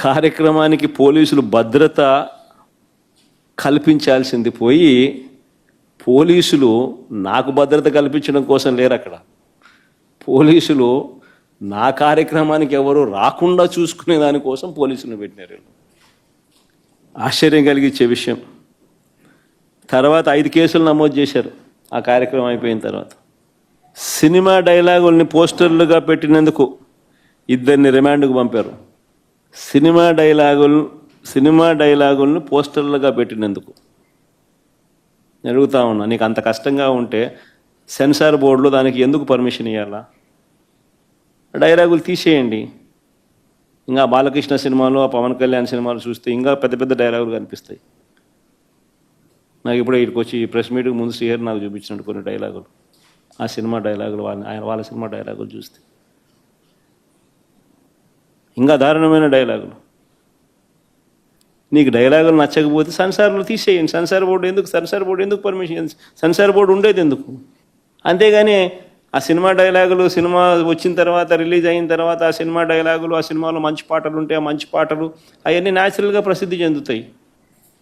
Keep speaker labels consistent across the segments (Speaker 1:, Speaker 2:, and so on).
Speaker 1: కార్యక్రమానికి పోలీసులు భద్రత కల్పించాల్సింది పోయి పోలీసులు నాకు భద్రత కల్పించడం కోసం లేరు అక్కడ. పోలీసులు నా కార్యక్రమానికి ఎవరు రాకుండా చూసుకునే దానికోసం పోలీసులను పెట్టినారు. ఆశ్చర్యం కలిగించే విషయం. తర్వాత 5 కేసులు నమోదు చేశారు ఆ కార్యక్రమం అయిపోయిన తర్వాత. సినిమా డైలాగుల్ని పోస్టర్లుగా పెట్టినందుకు 2 రిమాండ్కు పంపారు. సినిమా డైలాగులను పోస్టర్లుగా పెట్టినందుకు. నేను అడుగుతా ఉన్నా, నీకు అంత కష్టంగా ఉంటే సెన్సార్ బోర్డులో దానికి ఎందుకు పర్మిషన్ ఇవ్వాలా? డైలాగులు తీసేయండి. ఇంకా బాలకృష్ణ సినిమాలు, ఆ పవన్ కళ్యాణ్ సినిమాలు చూస్తే ఇంకా పెద్ద పెద్ద డైలాగులు కనిపిస్తాయి. నాకు ఇప్పుడు ఇక్కడికి వచ్చి ప్రెస్ మీట్కి ముందు శ్రీహరి నాకు చూపించినట్టు కొన్ని డైలాగులు, ఆ సినిమా డైలాగులు, వాళ్ళ సినిమా డైలాగులు చూస్తే ఇంకా దారుణమైన డైలాగులు. నీకు డైలాగులు నచ్చకపోతే సెన్సార్లు తీసేయండి. సెన్సార్ బోర్డు ఎందుకు పర్మిషన్? సెన్సార్ బోర్డు ఉండేది ఎందుకు? అంతేగాని ఆ సినిమా డైలాగులు, సినిమా వచ్చిన తర్వాత, రిలీజ్ అయిన తర్వాత ఆ సినిమా డైలాగులు, ఆ సినిమాలో మంచి పాటలు ఉంటే ఆ మంచి పాటలు అవన్నీ న్యాచురల్గా ప్రసిద్ధి చెందుతాయి.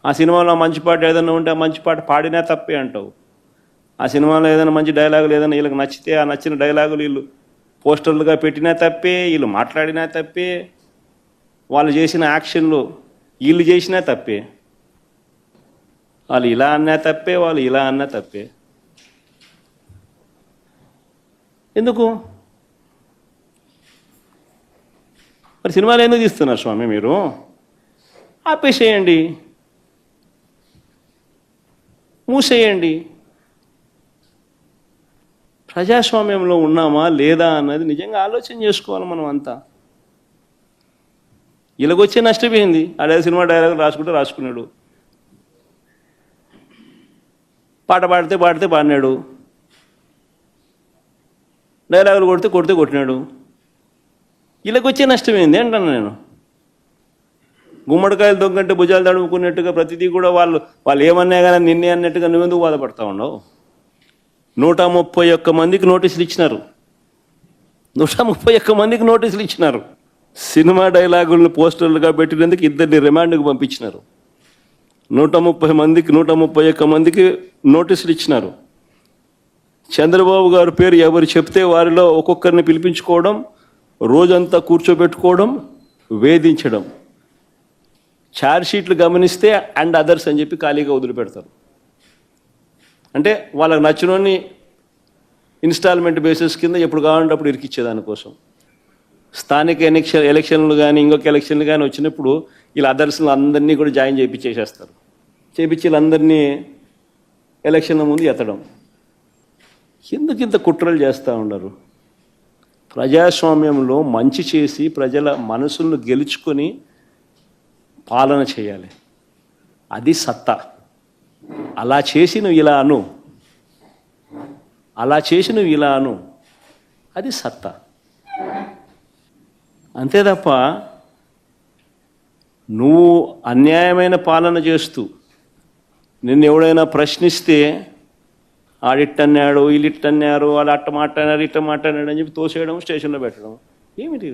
Speaker 1: ఆ సినిమాలో మంచి పాట ఏదైనా ఉంటే ఆ మంచి పాట పాడినా తప్పే అంటావు. ఆ సినిమాలో ఏదైనా మంచి డైలాగులు ఏదైనా వీళ్ళకి నచ్చితే ఆ నచ్చిన డైలాగులు వీళ్ళు పోస్టర్లుగా పెట్టినా తప్పే, వీళ్ళు మాట్లాడినా తప్పే, వాళ్ళు చేసిన యాక్షన్లు వీళ్ళు చేసినా తప్పే, వాళ్ళు ఇలా అన్నా తప్పే, వాళ్ళు ఇలా అన్నా తప్పే. ఎందుకు మరి సినిమాలు ఎందుకు తీస్తున్నారు స్వామి మీరు? ఆపేసేయండి, మూసేయండి. ప్రజాస్వామ్యంలో ఉన్నామా లేదా అన్నది నిజంగా ఆలోచన చేసుకోవాలి మనం అంతా. ఇలాగొచ్చే నష్టపోయింది. అదే సినిమా డైలాగ్ రాసుకున్నాడు, పాట పాడితే పాడినాడు, డైలాగులు కొడితే కొట్టినాడు. ఇలాగొచ్చే నష్టమైంది అంటాను నేను. గుమ్మడికాయలు దొంగంటే భుజాలు తడుముకున్నట్టుగా ప్రతిదీ కూడా వాళ్ళు ఏమన్నా కానీ నిన్నే అన్నట్టుగా నువ్వెందుకు బాధపడతా ఉండవు? 131 మందికి నోటీసులు ఇచ్చినారు. 131 మందికి నోటీసులు ఇచ్చినారు. సినిమా డైలాగులను పోస్టర్లుగా పెట్టినందుకు 2 రిమాండ్కు పంపించినారు. 131 మందికి నోటీసులు ఇచ్చినారు. చంద్రబాబు గారి పేరు ఎవరు చెప్తే వారిలో ఒక్కొక్కరిని పిలిపించుకోవడం, రోజంతా కూర్చోబెట్టుకోవడం, వేధించడం. ఛార్జ్షీట్లు గమనిస్తే అండ్ అదర్స్ అని చెప్పి ఖాళీగా వదిలిపెడతారు. అంటే వాళ్ళకి నచ్చినోని ఇన్స్టాల్మెంట్ బేసిస్ కింద ఎప్పుడు కావాలంటే అప్పుడు ఇరికిచ్చేదానికోసం. స్థానిక ఎలక్షన్లు కానీ ఇంకొక ఎలక్షన్లు కానీ వచ్చినప్పుడు వీళ్ళ అదర్స్లు అందరినీ కూడా జాయిన్ చేయించేసేస్తారు. చేయించి వీళ్ళందరినీ ఎలక్షన్ల ముందు ఎత్తడం. ఎందుకు ఇంత కుట్రలు చేస్తూ ఉండరు? ప్రజాస్వామ్యంలో మంచి చేసి ప్రజల మనసులను గెలుచుకొని పాలన చేయాలి, అది సత్తా. అలా చేసి నువ్వు ఇలా అను, అది సత్తా. అంతే తప్ప నువ్వు అన్యాయమైన పాలన చేస్తూ నిన్ను ఎవడైనా ప్రశ్నిస్తే ఆడిట్టన్నాడు, వీళ్ళిట్టన్నారు, వాళ్ళు అట్ట మాట్లాడారు, ఇట్ట మాట్లాడాడు అని చెప్పి తోసేయడం, స్టేషన్లో పెట్టడం ఏమిటి?